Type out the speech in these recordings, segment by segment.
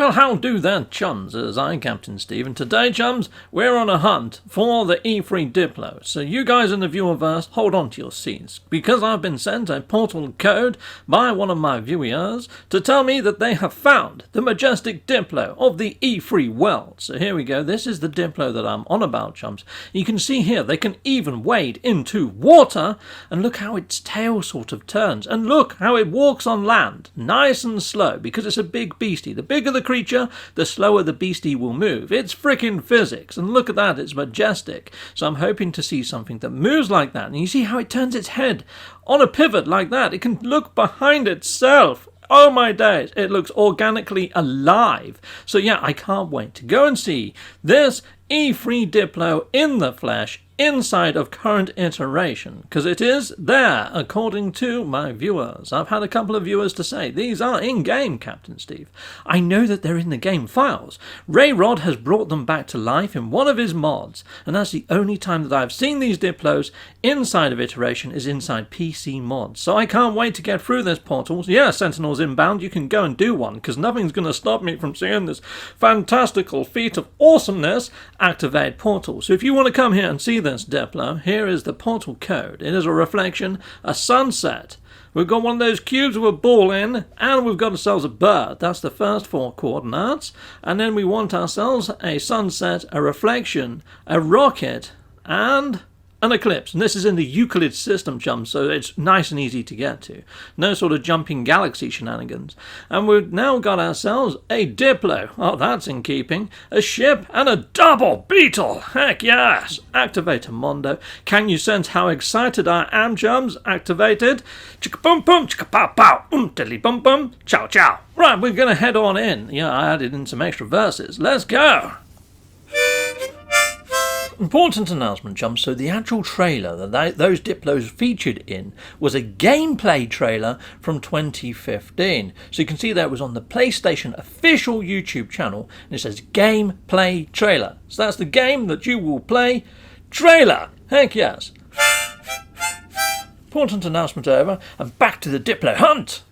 Well, how do then, chums, as I'm Captain Steve, and today, chums, we're on a hunt for the E3 Diplo. So you guys in the viewerverse, hold on to your seats, because I've been sent a portal code by one of my viewers to tell me that they have found the majestic Diplo of the E3 world. So here we go, this is the Diplo that I'm on about, chums. You can see here, they can even wade into water, and look how its tail sort of turns, and look how it walks on land, nice and slow, because it's a big beastie. The bigger the creature, the slower the beastie will move. It's freaking physics, and look at that, it's majestic. So I'm hoping to see something that moves like that, and you see how it turns its head on a pivot like that. It can look behind itself. Oh my days, it looks organically alive. So yeah, I can't wait to go and see this E3 Diplo in the flesh inside of current iteration, because it is there according to my viewers. I've had a couple of viewers to say these are in-game, Captain Steve. I know that they're in the game files. Rayrod has brought them back to life in one of his mods, and that's the only time that I've seen these Diplos inside of iteration is inside PC mods. So I can't wait to get through this portal. Yeah, Sentinels inbound, you can go and do one, because nothing's going to stop me from seeing this fantastical feat of awesomeness activate portal. So if you want to come here and see this Diplo, here is the portal code. It is a reflection, a sunset. We've got one of those cubes with a ball in, and we've got ourselves a bird. That's the first 4 coordinates. And then we want ourselves a sunset, a reflection, a rocket, and an eclipse. And this is in the Euclid system, chums, so it's nice and easy to get to. No sort of jumping galaxy shenanigans. And we've now got ourselves a Diplo. Oh, that's in keeping. A ship and a double beetle. Heck yes. Activator Mondo. Can you sense how excited I am, chums? Activated. Chicka boom boom, chicka pow pow, diddly bum bum, chow chow. Right, we're going to head on in. Yeah, I added in some extra verses. Let's go. Important announcement, chums. So the actual trailer that those Diplos featured in was a gameplay trailer from 2015. So you can see that it was on the PlayStation official YouTube channel, and it says gameplay trailer. So that's the game that you will play. Trailer. Heck yes. Important announcement over, and back to the Diplo hunt.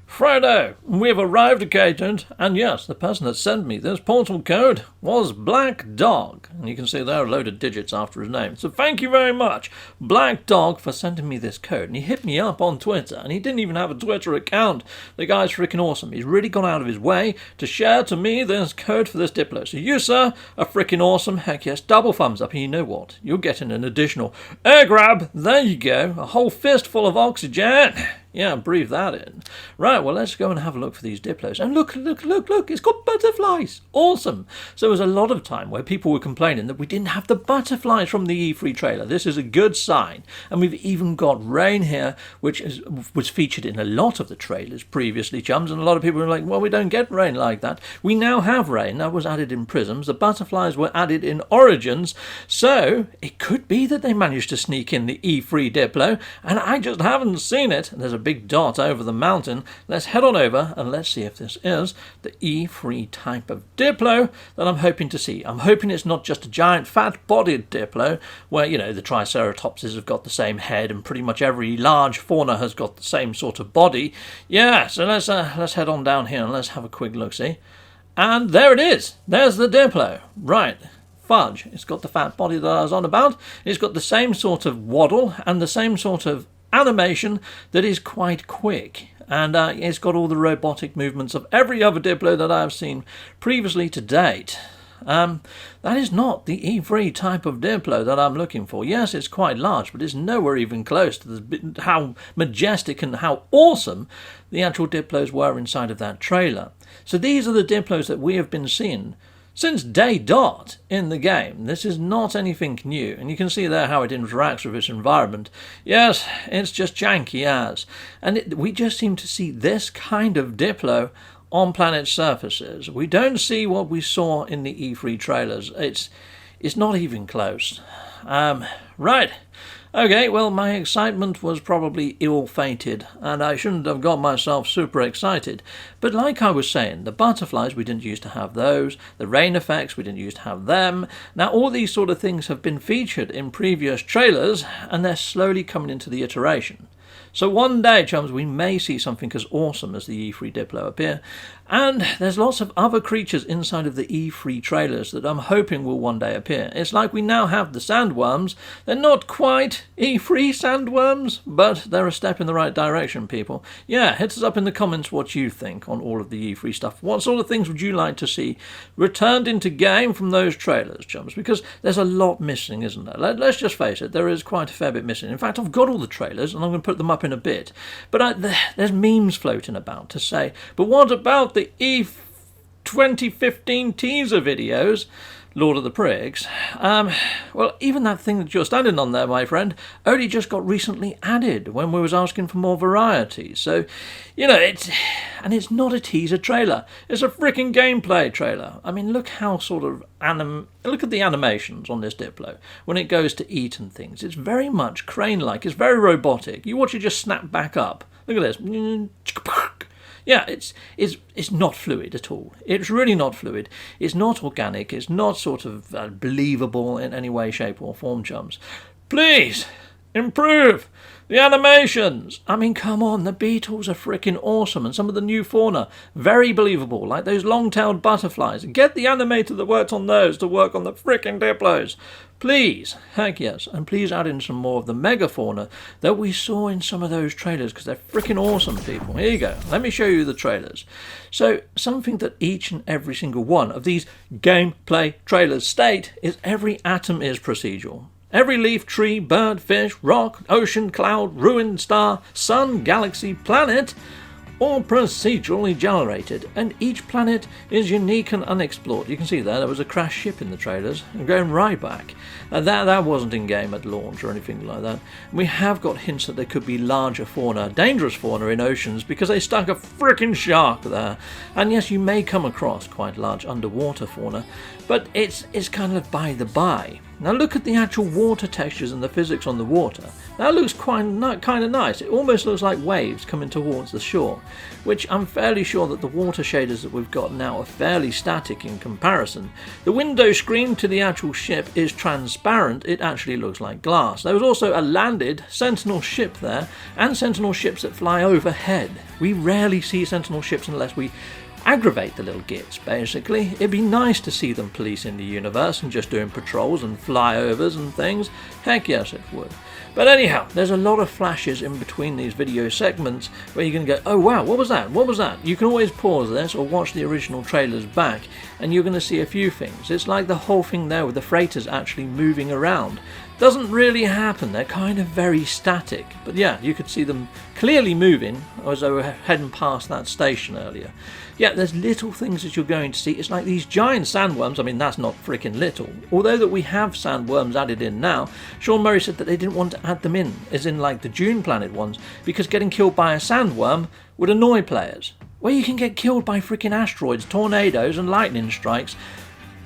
Friday, we've arrived at Caton, and yes, the person that sent me this portal code was Black Dog. And you can see there are a load of digits after his name. So thank you very much, Black Dog, for sending me this code. And he hit me up on Twitter, and he didn't even have a Twitter account. The guy's freaking awesome. He's really gone out of his way to share to me this code for this Diplo. So you, sir, are freaking awesome. Heck yes, double thumbs up. And you know what? You're getting an additional air grab. There you go. A whole fistful of oxygen. Yeah, breathe that in. Right, well, let's go and have a look for these Diplos. And look, it's got butterflies. Awesome. So there was a lot of time where people were complaining that we didn't have the butterflies from the E3 trailer. This is a good sign. And we've even got rain here, which was featured in a lot of the trailers previously, chums. And a lot of people were like, well, we don't get rain like that. We now have rain. That was added in Prisms. The butterflies were added in Origins. So it could be that they managed to sneak in the E3 Diplo. And I just haven't seen it. There's a big dot over the mountain. Let's head on over and let's see if this is the E3 type of Diplo that I'm hoping to see. I'm hoping it's not just a giant fat-bodied Diplo where, you know, the Triceratopses have got the same head and pretty much every large fauna has got the same sort of body. Yeah, so let's head on down here and let's have a quick look-see. And there it is. There's the Diplo. Right. Fudge. It's got the fat body that I was on about. It's got the same sort of waddle and the same sort of animation that is quite quick, and it's got all the robotic movements of every other Diplo that I've seen previously to date. That is not the E3 type of Diplo that I'm looking for. Yes, it's quite large, but it's nowhere even close to how majestic and how awesome the actual Diplos were inside of that trailer. So these are the Diplos that we have been seeing since day dot in the game. This is not anything new, and you can see there how it interacts with its environment. Yes, it's just janky as. And we just seem to see this kind of Diplo on planet surfaces. We don't see what we saw in the E3 trailers. It's not even close. Right. Okay, well, my excitement was probably ill-fated, and I shouldn't have got myself super excited. But like I was saying, the butterflies, we didn't used to have those. The rain effects, we didn't used to have them. Now, all these sort of things have been featured in previous trailers, and they're slowly coming into the iteration. So one day, chums, we may see something as awesome as the E3 Diplo appear. And there's lots of other creatures inside of the E3 trailers that I'm hoping will one day appear. It's like we now have the sandworms. They're not quite E3 sandworms, but they're a step in the right direction, people. Yeah, hit us up in the comments what you think on all of the E3 stuff. What sort of things would you like to see returned into game from those trailers, chums? Because there's a lot missing, isn't there? Let's just face it, there is quite a fair bit missing. In fact, I've got all the trailers, and I'm going to put them up in a bit. But there's memes floating about to say, but what about the E2015 teaser videos, Lord of the Prigs? Well, even that thing that you're standing on there, my friend, only just got recently added when we was asking for more variety. So, you know, it's not a teaser trailer. It's a freaking gameplay trailer. I mean, look how sort of look at the animations on this Diplo when it goes to eat and things. It's very much crane-like. It's very robotic. You watch it just snap back up. Look at this. Yeah, it's not fluid at all. It's really not fluid. It's not organic. It's not sort of believable in any way, shape or form, chums. Please, improve the animations. I mean, come on, the beetles are freaking awesome, and some of the new fauna, very believable, like those long-tailed butterflies. Get the animator that worked on those to work on the freaking Diplos. Please, heck yes, and please add in some more of the megafauna that we saw in some of those trailers, because they're freaking awesome, people. Here you go. Let me show you the trailers. So, something that each and every single one of these gameplay trailers state is every atom is procedural. Every leaf, tree, bird, fish, rock, ocean, cloud, ruined star, sun, galaxy, planet, all procedurally generated, and each planet is unique and unexplored. You can see there was a crashed ship in the trailers, and going right back. That wasn't in game at launch or anything like that. We have got hints that there could be larger fauna, dangerous fauna in oceans, because they stuck a freaking shark there. And yes, you may come across quite large underwater fauna, but it's kind of by the by. Now look at the actual water textures and the physics on the water. That looks kind of nice. It almost looks like waves coming towards the shore, which I'm fairly sure that the water shaders that we've got now are fairly static in comparison. The window screen to the actual ship is transparent. It actually looks like glass. There was also a landed Sentinel ship there, and Sentinel ships that fly overhead. We rarely see Sentinel ships unless we aggravate the little gits, basically. It'd be nice to see them policing the universe and just doing patrols and flyovers and things. Heck yes, it would. But anyhow, there's a lot of flashes in between these video segments where you're going to go, oh wow, what was that? What was that? You can always pause this or watch the original trailers back and you're going to see a few things. It's like the whole thing there with the freighters actually moving around. Doesn't really happen, they're kind of very static. But yeah, you could see them clearly moving as they were heading past that station earlier. Yeah, there's little things that you're going to see. It's like these giant sandworms. I mean, that's not freaking little. Although that we have sandworms added in now, Sean Murray said that they didn't want to add them in, as in like the Dune Planet ones, because getting killed by a sandworm would annoy players. Well, you can get killed by freaking asteroids, tornadoes and lightning strikes.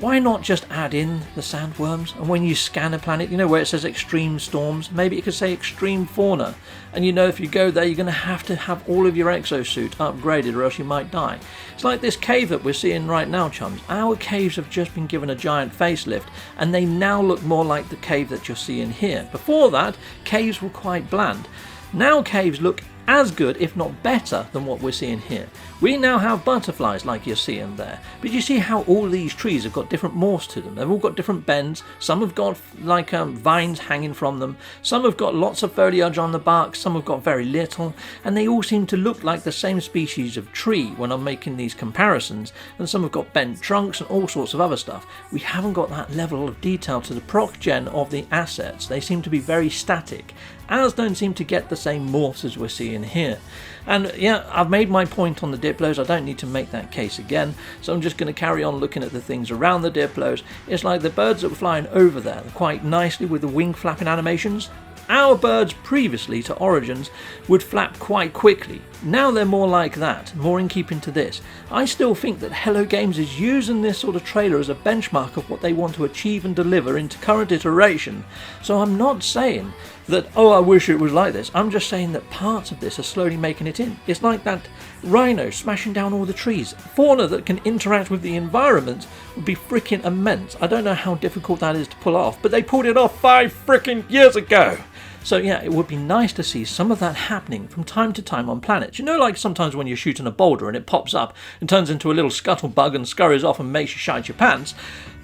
Why not just add in the sandworms? And when you scan a planet, you know where it says extreme storms, maybe it could say extreme fauna. And you know if you go there, you're going to have all of your exosuit upgraded or else you might die. It's like this cave that we're seeing right now, chums. Our caves have just been given a giant facelift, and they now look more like the cave that you're seeing here. Before that, caves were quite bland. Now caves look as good, if not better, than what we're seeing here. We now have butterflies like you're seeing there, but you see how all these trees have got different morphs to them. They've all got different bends. Some have got like vines hanging from them, some have got lots of foliage on the bark, some have got very little, and they all seem to look like the same species of tree when I'm making these comparisons, and some have got bent trunks and all sorts of other stuff. We haven't got that level of detail to the proc gen of the assets. They seem to be very static, as don't seem to get the same morphs as we're seeing here. And yeah, I've made my point on the Diplos. I don't need to make that case again, so I'm just going to carry on looking at the things around the Diplos. It's like the birds that were flying over there quite nicely with the wing flapping animations. Our birds previously to Origins would flap quite quickly. Now they're more like that, more in keeping to this. I still think that Hello Games is using this sort of trailer as a benchmark of what they want to achieve and deliver into current iteration. So I'm not saying that, oh, I wish it was like this. I'm just saying that parts of this are slowly making it in. It's like that rhino smashing down all the trees. Fauna that can interact with the environment would be freaking immense. I don't know how difficult that is to pull off, but they pulled it off 5 freaking years ago. So yeah, it would be nice to see some of that happening from time to time on planets. You know, like sometimes when you're shooting a boulder and it pops up and turns into a little scuttlebug and scurries off and makes you shite your pants.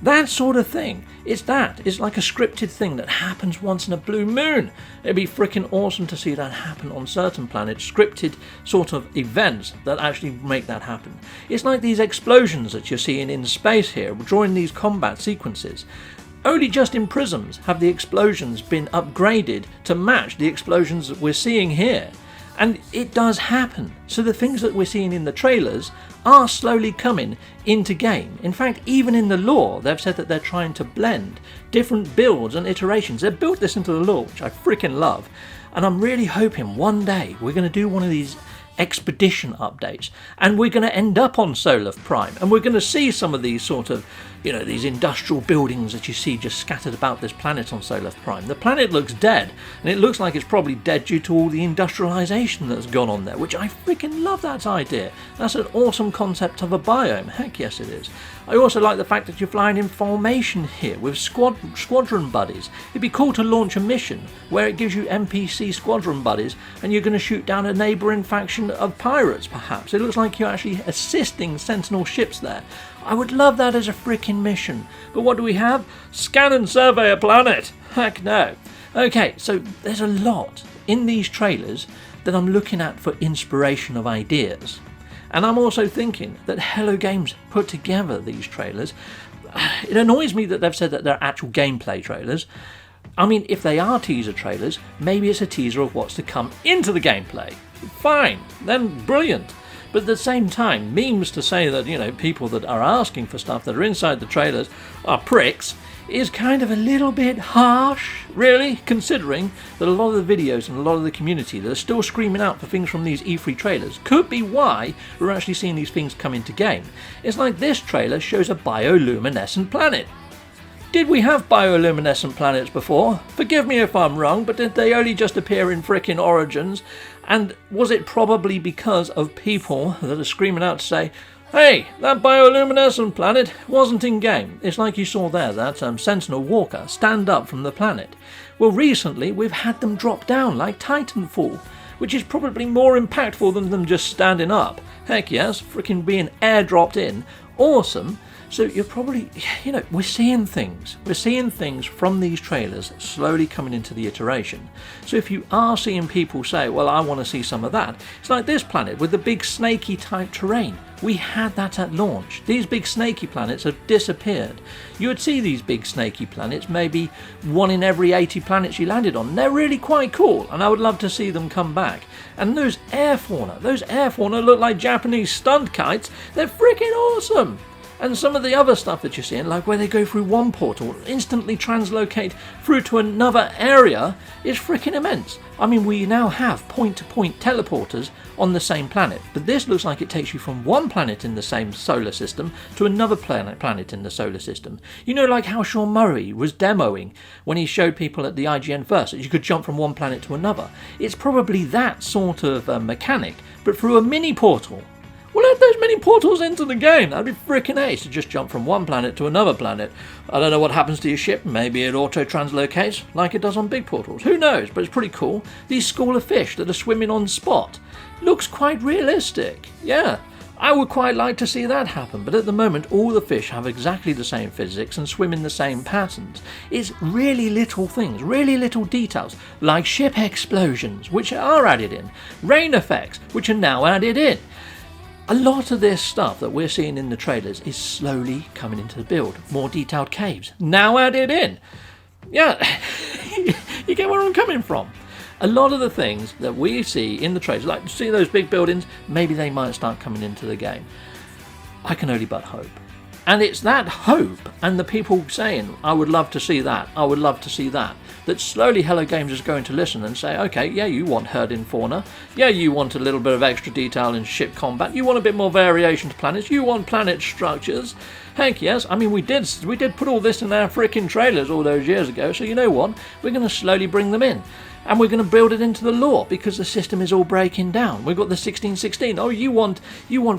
That sort of thing. It's like a scripted thing that happens once in a blue moon. It'd be freaking awesome to see that happen on certain planets. Scripted sort of events that actually make that happen. It's like these explosions that you're seeing in space here during these combat sequences. Only just in Prisms have the explosions been upgraded to match the explosions that we're seeing here. And it does happen. So the things that we're seeing in the trailers are slowly coming into game. In fact, even in the lore, they've said that they're trying to blend different builds and iterations. They've built this into the lore, which I freaking love. And I'm really hoping one day we're going to do one of these expedition updates and we're going to end up on Solar Prime and we're going to see some of these sort of, you know, these industrial buildings that you see just scattered about this planet on Solar Prime. The planet looks dead, and it looks like it's probably dead due to all the industrialization that's gone on there, which I freaking love that idea. That's an awesome concept of a biome. Heck yes it is. I also like the fact that you're flying in formation here with squadron buddies. It'd be cool to launch a mission where it gives you NPC squadron buddies and you're going to shoot down a neighbouring faction of pirates perhaps. It looks like you're actually assisting Sentinel ships there. I would love that as a freaking mission. But what do we have? Scan and survey a planet. Heck no. Okay, so there's a lot in these trailers that I'm looking at for inspiration of ideas. And I'm also thinking that Hello Games put together these trailers. It annoys me that they've said that they're actual gameplay trailers. I mean, if they are teaser trailers, maybe it's a teaser of what's to come into the gameplay. Fine, then brilliant. But at the same time, memes to say that, you know, people that are asking for stuff that are inside the trailers are pricks is kind of a little bit harsh, really, considering that a lot of the videos and a lot of the community that are still screaming out for things from these E3 trailers could be why we're actually seeing these things come into game. It's like this trailer shows a bioluminescent planet. Did we have bioluminescent planets before? Forgive me if I'm wrong, but did they only just appear in frickin' Origins? And was it probably because of people that are screaming out to say, hey, that bioluminescent planet wasn't in game? It's like you saw there, that Sentinel Walker stand up from the planet. Well, recently we've had them drop down like Titanfall, which is probably more impactful than them just standing up. Heck yes, frickin' being airdropped in. Awesome. So you're probably, you know, we're seeing things. We're seeing things from these trailers slowly coming into the iteration. So if you are seeing people say, well, I want to see some of that, it's like this planet with the big snaky type terrain. We had that at launch. These big snaky planets have disappeared. You would see these big snaky planets, maybe one in every 80 planets you landed on. They're really quite cool, and I would love to see them come back. And those air fauna look like Japanese stunt kites. They're freaking awesome. And some of the other stuff that you're seeing, like where they go through one portal, instantly translocate through to another area, is freaking immense. I mean, we now have point-to-point teleporters on the same planet, but this looks like it takes you from one planet in the same solar system to another planet in the solar system. You know, like how Sean Murray was demoing when he showed people at the IGN first that you could jump from one planet to another. It's probably that sort of mechanic, but through a mini portal. We'll add those many portals into the game. That'd be freaking ace to just jump from one planet to another planet. I don't know what happens to your ship. Maybe it auto-translocates like it does on big portals. Who knows? But it's pretty cool. These school of fish that are swimming on spot. Looks quite realistic. Yeah, I would quite like to see that happen. But at the moment, all the fish have exactly the same physics and swim in the same patterns. It's really little things, really little details, like ship explosions, which are added in. Rain effects, which are now added in. A lot of this stuff that we're seeing in the trailers is slowly coming into the build. More detailed caves, now added in. Yeah, you get where I'm coming from. A lot of the things that we see in the trailers, like see those big buildings, maybe they might start coming into the game. I can only but hope. And it's that hope and the people saying, I would love to see that, I would love to see that, that slowly Hello Games is going to listen and say, okay, yeah, you want herding fauna, yeah, you want a little bit of extra detail in ship combat, you want a bit more variation to planets, you want planet structures. Heck yes, I mean we did put all this in our freaking trailers all those years ago, so you know what, we're going to slowly bring them in. And we're going to build it into the lore because the system is all breaking down. We've got the 1616. Oh, you want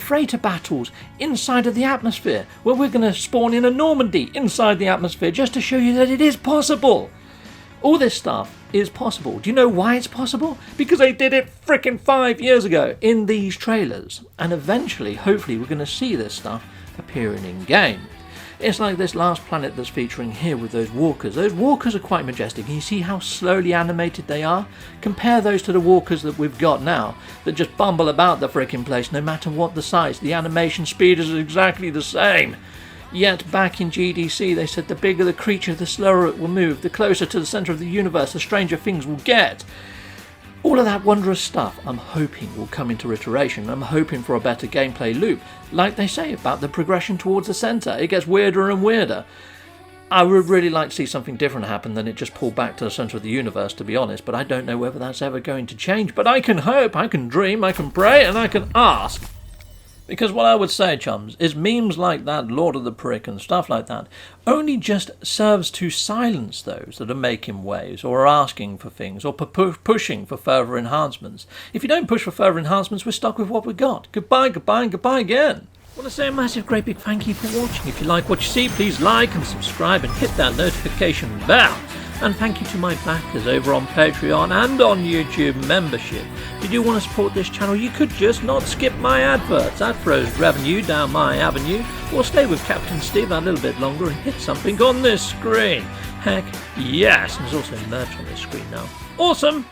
freighter battles inside of the atmosphere. Well, we're going to spawn in a Normandy inside the atmosphere just to show you that it is possible. All this stuff is possible. Do you know why it's possible? Because they did it frickin' 5 years ago in these trailers. And eventually, hopefully, we're going to see this stuff appearing in game. It's like this last planet that's featuring here with those walkers. Those walkers are quite majestic. And you see how slowly animated they are? Compare those to the walkers that we've got now that just bumble about the frickin' place no matter what the size. The animation speed is exactly the same. Yet back in GDC they said the bigger the creature, the slower it will move, the closer to the centre of the universe, the stranger things will get. All of that wondrous stuff I'm hoping will come into iteration. I'm hoping for a better gameplay loop. Like they say about the progression towards the centre, it gets weirder and weirder. I would really like to see something different happen than it just pulled back to the centre of the universe, to be honest, but I don't know whether that's ever going to change. But I can hope, I can dream, I can pray, and I can ask. Because what I would say, chums, is memes like that, Lord of the Prick and stuff like that, only just serves to silence those that are making waves or are asking for things or pushing for further enhancements. If you don't push for further enhancements, we're stuck with what we got. Goodbye, goodbye, and goodbye again. I want to say a massive, great big thank you for watching. If you like what you see, please like and subscribe and hit that notification bell. And thank you to my backers over on Patreon and on YouTube membership. If you do want to support this channel, you could just not skip my adverts. That throws revenue down my avenue. Or stay with Captain Steve a little bit longer and hit something on this screen. Heck, yes. There's also merch on this screen now. Awesome!